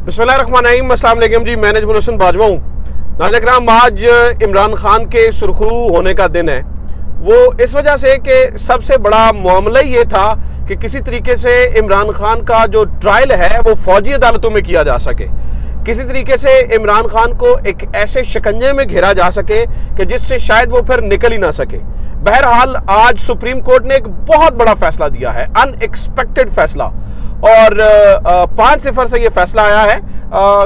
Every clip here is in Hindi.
बिस्मिल्लाहिर्रहमानिर्रहीम, अस्सलाम वालेकुम जी। मैं नजमुल हसन बाजवा हूँ। नाज़रीन किराम, आज इमरान खान के सुरखरू होने का दिन है। वो इस वजह से कि सबसे बड़ा मामला ये था कि किसी तरीके से इमरान खान का जो ट्रायल है वो फौजी अदालतों में किया जा सके, किसी तरीके से इमरान खान को एक ऐसे शिकंजे में घेरा जा सके कि जिससे शायद वो फिर निकल ही ना सके। बहरहाल आज सुप्रीम कोर्ट ने एक बहुत बड़ा फैसला दिया है, अनएक्सपेक्टेड फैसला, और 5-0 से ये फैसला आया है।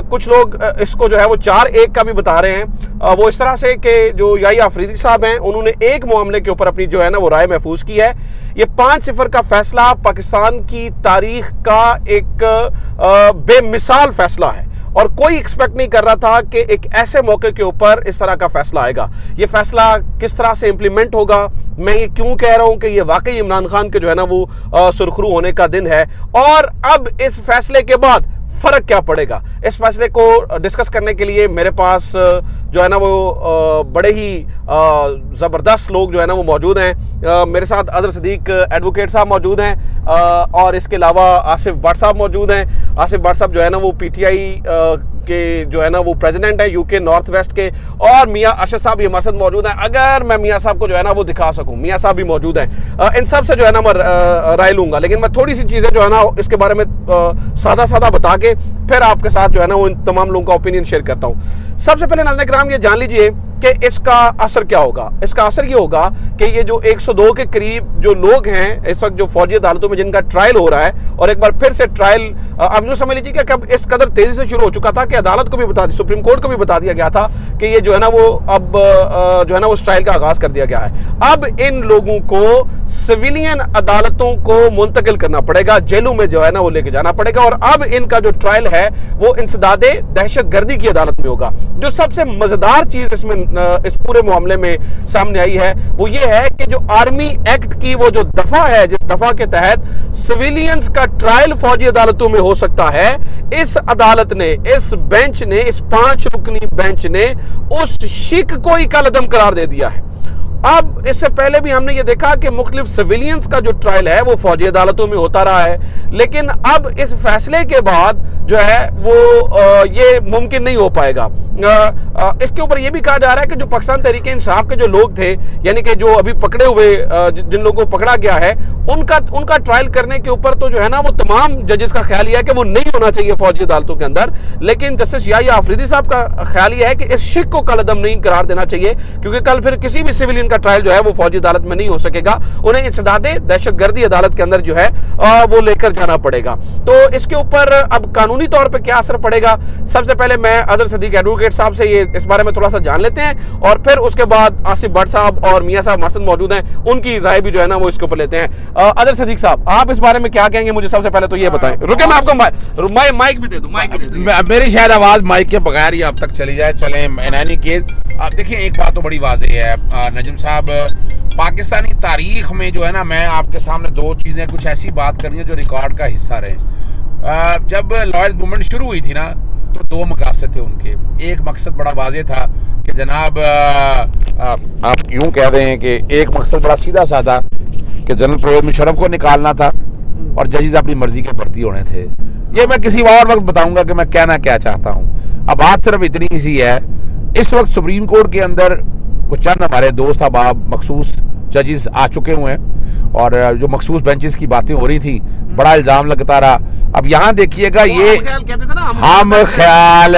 कुछ लोग इसको जो है वो 4-1 का भी बता रहे हैं। वो इस तरह से कि जो याहिया अफरीदी साहब हैं उन्होंने एक मामले के ऊपर अपनी जो है ना वो राय महफूज की है। ये 5-0 का फैसला पाकिस्तान की तारीख का एक बेमिसाल फैसला है और कोई एक्सपेक्ट नहीं कर रहा था कि एक ऐसे मौके के ऊपर इस तरह का फैसला आएगा। ये फैसला किस तरह से इंप्लीमेंट होगा, मैं ये क्यों कह रहा हूं कि ये वाकई इमरान खान के जो है ना वो सुरखरू होने का दिन है, और अब इस फैसले के बाद फर्क क्या पड़ेगा, इस फैसले को डिस्कस करने के लिए मेरे पास जो है ना वो बड़े ही ज़बरदस्त लोग जो है ना वो मौजूद हैं। मेरे साथ अजहर सदीक एडवोकेट साहब मौजूद हैं, और इसके अलावा आसिफ भट्ट साहब मौजूद हैं। आसिफ भट्ट साहब जो है ना वो पीटीआई के जो है ना वो प्रेसिडेंट है यूके नॉर्थ वेस्ट के, और मियां अरशद साहब भी हमारे साथ मौजूद हैं। अगर मैं मियां साहब को जो है ना वो दिखा सकूं, मियां साहब भी मौजूद हैं। इन सब से जो है ना मैं राय लूंगा, लेकिन मैं थोड़ी सी चीज़ें जो है ना इसके बारे में सादा सादा बता के फिर आपके साथ जो है ना वो इन तमाम लोगों का ओपिनियन शेयर करता हूँ। सबसे पहले नाज़रीन किराम ये जान लीजिए कि इसका असर क्या होगा। इसका असर ये होगा कि ये जो 102 के करीब जो लोग हैं इस वक्त जो फौजी अदालतों में जिनका ट्रायल हो रहा है, और एक बार फिर से ट्रायल अब जो समझ लीजिए कि अब इस कदर तेजी से शुरू हो चुका था कि अदालत को भी बता दिया, सुप्रीम कोर्ट को भी बता दिया गया था कि ये जो है ना वो अब जो है ना उस ट्रायल का आगाज कर दिया गया है। अब इन लोगों को सिविलियन अदालतों को मुंतकिल करना पड़ेगा, जेलों में जो है ना वो लेके जाना पड़ेगा, और अब इनका जो ट्रायल है वो इंसदादे दहशत गर्दी की अदालत में होगा। जो सबसे मजेदार चीज इसमें इस पूरे मामले में सामने आई है वो ये है कि जो आर्मी एक्ट की वो जो दफा है, जिस दफा के तहत सिविलियंस का ट्रायल फौजी अदालतों में हो सकता है, इस अदालत ने, इस बेंच ने, इस 5 रुकनी बेंच ने उस शिक को ही कलअदम करार दे दिया है। अब इससे पहले भी हमने ये देखा कि मुख्तलिफ सिविलियंस का जो ट्रायल है वो फौजी अदालतों में होता रहा है, लेकिन अब इस फैसले के बाद जो है वो ये मुमकिन नहीं हो पाएगा। इसके ऊपर ये भी कहा जा रहा है कि जो पाकिस्तान तहरीक इंसाफ के जो लोग थे, यानी कि जो अभी पकड़े हुए जिन लोगों को पकड़ा गया है, उनका ट्रायल करने के ऊपर तो जो है ना वो तमाम जजेस का ख्याल यह है कि वो नहीं होना चाहिए फौजी अदालतों के अंदर, लेकिन जस्टिस याहिया अफरीदी साहब का ख्याल यह है कि इस शिक को कलअदम नहीं करार देना चाहिए, क्योंकि कल फिर किसी भी सिविलियन का ट्रायल जो है वो फौजी अदालत में नहीं हो सकेगा, उन्हें इंसदादे दहशतगर्दी अदालत के अंदर जो है वो लेकर जाना पड़ेगा। तो इसके ऊपर अब कानूनी तौर पे क्या असर पड़ेगा, सबसे पहले मैं अजहर सदीक एडवोकेट साहब से ये इस बारे में थोड़ा सा जान लेते हैं, और फिर उसके बाद आसिफ भट्ट साहब और मियां साहब हमारे साथ मौजूद हैं, उनकी राय भी जो है ना वो इसके ऊपर लेते हैं। अजहर सदीक साहब, आप इस बारे में क्या कहेंगे, मुझे सबसे पहले तो ये बताएं। रुके, मैं आपको माइक भी दे दूं, माइक भी दे दूं। मेरी शायद आवाज माइक के बगैर ही अब तक चली जाए। चले एनी केस, आप देखिए एक बात तो बड़ी वाज़ेह है नजम साहब, पाकिस्तानी तारीख में जो है ना, मैं आपके सामने 2 चीज़ें कुछ ऐसी बात करनी है जो रिकॉर्ड का हिस्सा रहे। जब लॉयर्स मूवमेंट शुरू हुई थी ना, तो 2 मकसद थे उनके। एक मकसद बड़ा वाज़ेह था कि जनाब आप यूँ कह रहे हैं कि एक मकसद बड़ा सीधा साधा कि जनरल परवेज़ मुशर्रफ को निकालना था और जजेस अपनी मर्जी के भर्ती होने थे। ये मैं किसी और वक्त बताऊंगा कि मैं कहना क्या चाहता हूँ। अब बात सिर्फ इतनी सी है, इस वक्त सुप्रीम कोर्ट के अंदर कुछ चंद हमारे दोस्त अहबाब मखसूस जजेस आ चुके हुए हैं, और जो मखसूस बेंचेस की बातें हो रही थी, बड़ा इल्जाम लगता रहा। अब यहाँ देखिएगा, ये हम ख्याल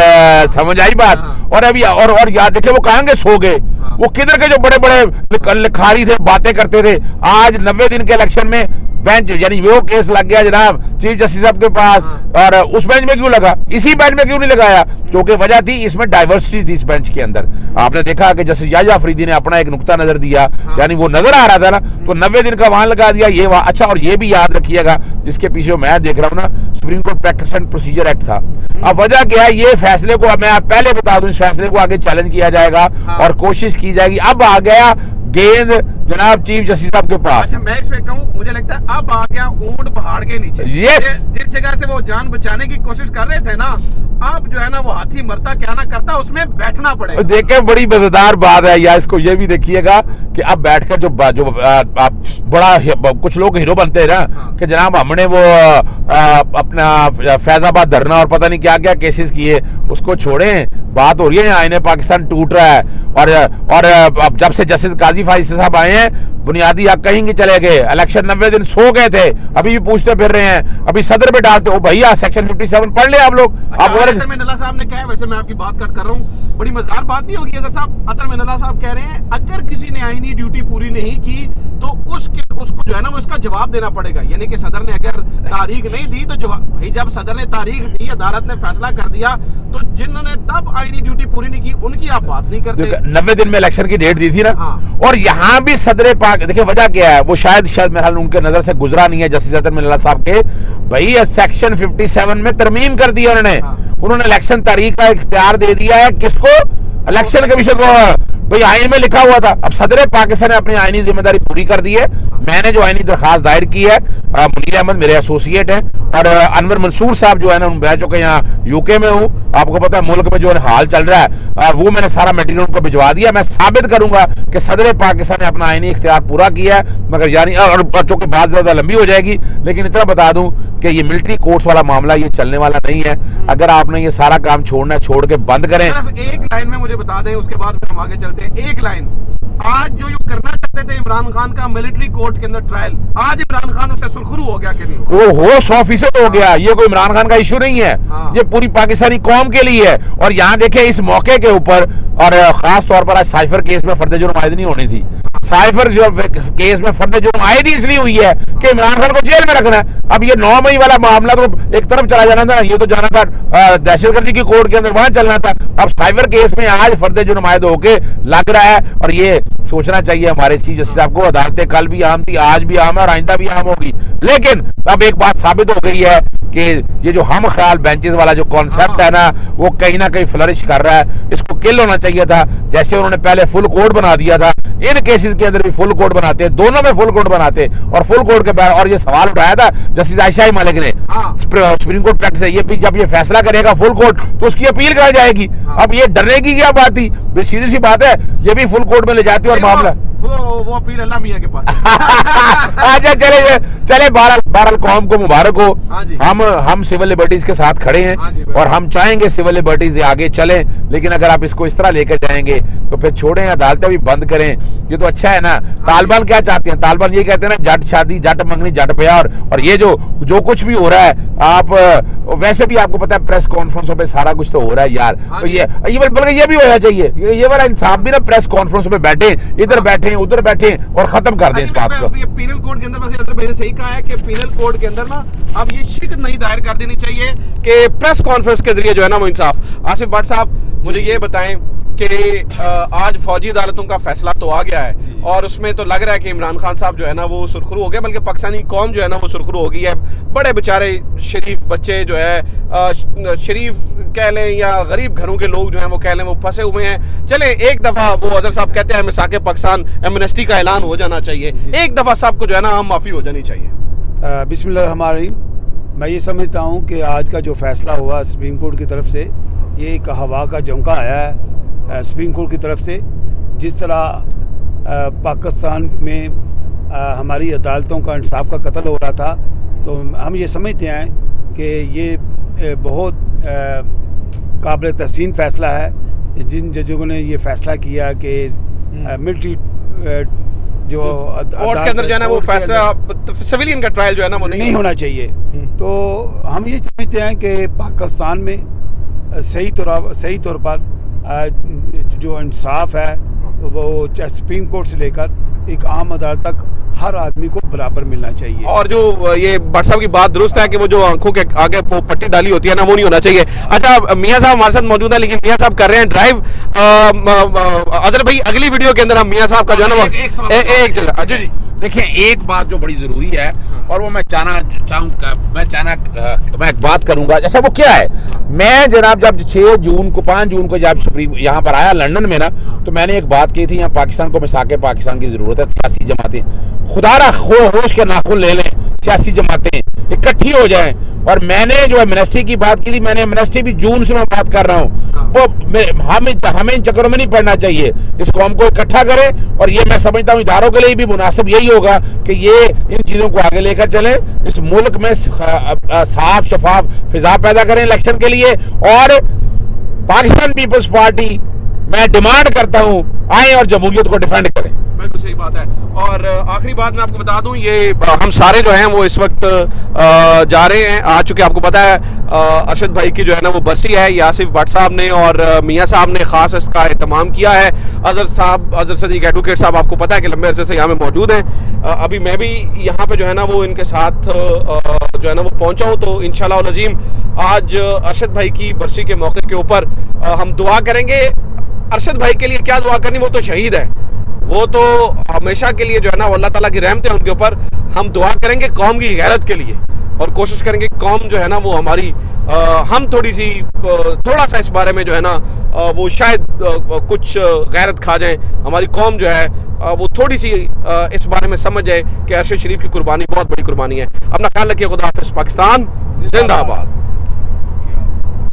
समझ आई बात, और अभी और याद देखिए वो कहेंगे सो गए, वो किधर के जो बड़े बड़े लिखारी थे, बातें करते थे, आज 90 दिन के इलेक्शन में बेंच यानी वो केस लग गया जनाब चीफ जस्टिस साहब के पास, और उस बेंच में क्यों लगा, इसी बेंच में क्यों नहीं लगाया, क्योंकि वजह थी इसमें डाइवर्सिटी थी इस बेंच के अंदर। आपने देखा कि जस्टिस याहिया अफरीदी ने अपना एक नुक्ता नजर दिया, यानी वो नजर आ रहा था ना, तो 90 दिन का वहां लगा दिया, ये वहां। अच्छा, और ये भी याद रखिएगा, इसके पीछे मैं देख रहा हूँ ना, supreme court practice and procedure act था। अब वजह क्या है, ये फैसले को मैं पहले बता दूं, इस फैसले को आगे चैलेंज किया जाएगा और कोशिश की जाएगी। अब आ गया गेंद जनाब चीफ जस्टिस साहब के पास। अच्छा, मैं इस पे कहूं, मुझे लगता है अब आ गया ऊंट पहाड़ के नीचे। यस, जिस जगह से वो जान बचाने की कोशिश कर रहे थे ना, अब जो है ना वो हाथी मरता क्या ना करता, उसमें बैठना पड़ेगा। देखिए बड़ी मजेदार बात है यार, इसको ये भी देखिएगा कि अब बैठकर जो बड़ा कुछ लोग हीरो बनते हैं ना कि जनाब हमने वो अपना फैजाबाद धरना और पता नहीं क्या क्या केसेस किए, उसको छोड़ें। बात हो रही है आईने पाकिस्तान टूट रहा है, और अब जब से जस्टिस काजी फाइज साहब आए हैं बुनियादी हक कहीं नहीं चले गए। इलेक्शन 90 दिन सो गए थे, अभी भी पूछते फिर रहे हैं, अभी सदर पे डालते हो भैया सेक्शन 57 पढ़ ले आप लोग। अतर मिनल्ला साहब ने कहा है, वैसे मैं आपकी बात कट कर रहा हूँ, बड़ी मजेदार बात नहीं होगी अगर साहब, अतर मिनल्ला साहब कह रहे हैं अगर किसी ने आईनी ड्यूटी पूरी नहीं की तो उसको जो है ना वो इसका जवाब देना पड़ेगा। यानी कि सदर ने अगर तारीख नहीं दी तो जवाब, भाई जब सदर ने तारीख दी, अदालत ने फैसला कर दिया, तो जिन्होंने तब आईनी ड्यूटी पूरी नहीं की उनकी आप बात नहीं करते। 90 दिन में इलेक्शन की डेट दी थी ना। हाँ। और यहाँ भी सदर पाक, देखिए वजह क्या है, वो शायद मेरे ख्याल उनके नजर से गुजरा नहीं है जस्टिस अतर मिनल्ला साहब के, भाई सेक्शन 57 में तरमीम कर दिया उन्होंने। उन्होंने इलेक्शन तारीख का इख्तियार दे दिया है किसको, इलेक्शन कमीशन को। भाई आईन में लिखा हुआ था। अब सदर पाकिस्तान ने अपनी आईनी जिम्मेदारी पूरी कर दी है। मैंने जो आईनी दरखास्त दायर की है, मुनीर अहमद मेरे एसोसिएट हैं, और अनवर मंसूर साहब जो है ना, मैं चुके यहाँ यूके में हूँ, आपको पता है मुल्क में जो हाल चल रहा है, वो मैंने सारा मटेरियल उनको भिजवा दिया। मैं साबित करूंगा कि सदर पाकिस्तान ने अपना आईनी इख्तियार पूरा किया है। मगर यानी और चूंकि बात ज्यादा लंबी हो जाएगी, लेकिन इतना बता दूं कि ये मिलिट्री कोर्ट्स वाला मामला ये चलने वाला नहीं है। अगर आपने ये सारा काम छोड़ना, छोड़ के बंद करें। एक लाइन में मुझे बता दें, उसके बाद हम आगे चलते हैं। एक लाइन, आज जो करना चाहते थे इमरान खान का मिलिट्री कोर्ट के अंदर ट्रायल, आज इमरान खान उससे सुरखरू हो गया कि नहीं? वो हो 100% हो गया। ये कोई इमरान खान का इशू नहीं है, ये पूरी पाकिस्तानी कौम के लिए है। और यहाँ देखे इस मौके के ऊपर, और खास तौर पर आज साइफर केस में फर्द जुर्म आयद नहीं होनी थी। साइफर केस में फर्द जुर्म आयद इसलिए हुई है कि इमरान खान को जेल में रखना है। अब ये 9 मई वाला मामला तो एक तरफ चला जाना था, ये तो जाना था दहशतगर्दी की कोर्ट के अंदर, वहां चलना था। अब साइफर केस में आज फर्द जुर्म आयद होके लग रहा है। और ये सोचना चाहिए हमारे चीफ जस्टिस साहब को, अदालतें कल भी आम थी, आज भी आम है और आइंदा भी आम होगी। लेकिन अब एक बात साबित हो गई है कि ये जो हम ख्याल बेंचेस वाला जो कॉन्सेप्ट है ना, वो कहीं ना कहीं फ्लरिश कर रहा है। इसको किल होना चाहिए था। जैसे उन्होंने पहले फुल कोर्ट बना दिया था, इन केसेस के अंदर भी फुल कोर्ट बनाते, दोनों में फुल कोर्ट बनाते, और फुल कोर्ट के बाद, और ये सवाल उठाया था जस्टिस आयशा मालिक ने सुप्रीम कोर्ट प्रैक्टिस है, ये भी जब ये फैसला करेगा फुल कोर्ट तो उसकी अपील कराई जाएगी। अब ये डरने की क्या बात थी, सीधी सी बात है, ये भी फुल कोर्ट में ले जाती है और मामला वो अपील अल्लाह मियां के पास। अच्छा चले बहरहाल कौम को मुबारक हो। हम सिविल लिबर्टीज के साथ खड़े हैं और हम चाहेंगे सिविल लिबर्टीज आगे चलें। लेकिन अगर आप इसको इस तरह लेकर जाएंगे तो फिर छोड़ें, अदालतें भी बंद करें। ये तो अच्छा है ना। तालिबान क्या चाहते हैं? तालिबान ये कहते हैं ना, जट शादी जट मंगनी जट प्यार। और ये जो कुछ भी हो रहा है, आप वैसे भी आपको पता है प्रेस कॉन्फ्रेंसों पे सारा कुछ तो हो रहा है यार। तो ये बल्कि ये भी होना चाहिए, ये वाला इंसाफ भी ना, प्रेस कॉन्फ्रेंसों पे बैठे, इधर बैठे उधर बैठे और खत्म कर दें इस बात को। ये पीनल कोड के अंदर बस अदर भाई ने सही कहा है कि पीनल कोड के अंदर ना अब ये शिकायत नहीं दायर कर देनी चाहिए कि प्रेस कॉन्फ्रेंस के जरिए जो है ना वो इंसाफ। आसिफ भट्ट साहब मुझे ये बताएं कि आज फौजी अदालतों का फैसला तो आ गया है और उसमें तो लग रहा है कि इमरान खान साहब जो है ना वो सुरखरू हो गए, बल्कि पाकिस्तानी कौम जो है ना वो सुरखरू हो गई है। बड़े बेचारे शरीफ बच्चे जो है, शरीफ कह लें या गरीब घरों के लोग जो हैं वो कह लें, वो फंसे हुए हैं। चले एक दफ़ा वो अजहर साहब कहते हैं मिसाके पाकिस्तान एमनेस्टी का ऐलान हो जाना चाहिए, एक दफ़ा सबको जो है ना हम माफ़ी हो जानी चाहिए। बिस्मिल्लाहिर्रहमानिर्रहीम। मैं ये समझता हूँ कि आज का जो फैसला हुआ सुप्रीम कोर्ट की तरफ से, ये एक हवा का झोंका आया है सुप्रीम कोर्ट की तरफ से। जिस तरह पाकिस्तान में हमारी अदालतों का इंसाफ का कत्ल हो रहा था, तो हम ये समझते हैं कि ये बहुत काबिल तहसीन फ़ैसला है। जिन जजों ने ये फ़ैसला किया कि मिलिट्री जो कोर्ट के अंदर जो है ना वो फैसला सिविलियन का ट्रायल जो है ना वो नहीं होना चाहिए। तो हम ये समझते हैं कि पाकिस्तान में सही तौर पर जो इंसाफ है वो सुप्रीम कोर्ट से लेकर एक आम अदालत तक हर आदमी को बराबर मिलना चाहिए। और जो ये भट्ट साहब की बात दुरुस्त है कि वो जो आंखों के आगे वो पट्टी डाली होती है ना, वो नहीं होना चाहिए। अच्छा, मियां साहब हमारे साथ मौजूद है, लेकिन मियां साहब कर रहे हैं ड्राइव। अदर भाई अगली वीडियो के अंदर हम मियां साहब का जो है ना एक देखिए, एक बात जो बड़ी जरूरी है और वो मैं बात करूंगा, जैसा वो क्या है। मैं जनाब जब 5 जून को जब सुप्रीम यहाँ पर आया लंदन में ना, तो मैंने एक बात की थी, यहाँ पाकिस्तान को मिसाके पाकिस्तान की जरूरत है। सियासी जमातें खुदारा होश के नाखून ले लें, सियासी जमातें इकट्ठी हो जाएं और मैंने जो एमनेस्टी की बात की थी, मैंने एमनेस्टी भी जून से मैं बात कर रहा हूँ, वो हमें इन चक्करों में नहीं पड़ना चाहिए। इस कौम को इकट्ठा करे, और ये मैं समझता हूँ इदारों के लिए भी मुनासिब यही होगा कि ये इन चीज़ों को आगे लेकर चले, इस मुल्क में साफ शफाफ फिजा पैदा करें इलेक्शन के लिए। और पाकिस्तान पीपल्स पार्टी, मैं डिमांड करता हूँ, आए और जमहूरियत को डिफेंड करें। बिल्कुल सही बात है। और आखिरी बात मैं आपको बता दूं, ये हम सारे जो हैं वो इस वक्त जा रहे हैं, आ चुके, आपको पता है अरशद भाई की जो है ना वो बरसी है। यासिफ भट्ट साहब ने और मियाँ साहब ने खास इसका एहतमाम किया है। अजहर सदीक एडवोकेट साहब आपको पता है कि लंबे अरसे से यहाँ में मौजूद हैं। अभी मैं भी यहाँ पे जो है ना वो इनके साथ जो है ना वो पहुँचा हूँ। तो इंशाल्लाह अज़ीम आज अरशद भाई की बरसी के मौके के ऊपर हम दुआ करेंगे। अरशद भाई के लिए क्या दुआ करनी, वो तो शहीद है, वो तो हमेशा के लिए जो है ना अल्लाह ताला की रहमत है उनके ऊपर। हम दुआ करेंगे कौम की गैरत के लिए, और कोशिश करेंगे कौम जो है ना वो हमारी हम थोड़ा सा इस बारे में जो है ना वो शायद कुछ गैरत खा जाएं, हमारी कौम जो है वो थोड़ी सी इस बारे में समझ जाए कि अरशद शरीफ की कुर्बानी बहुत बड़ी कुर्बानी है। अपना ख्याल रखिए। खुदा हाफिज़। पाकिस्तान जिंदाबाद।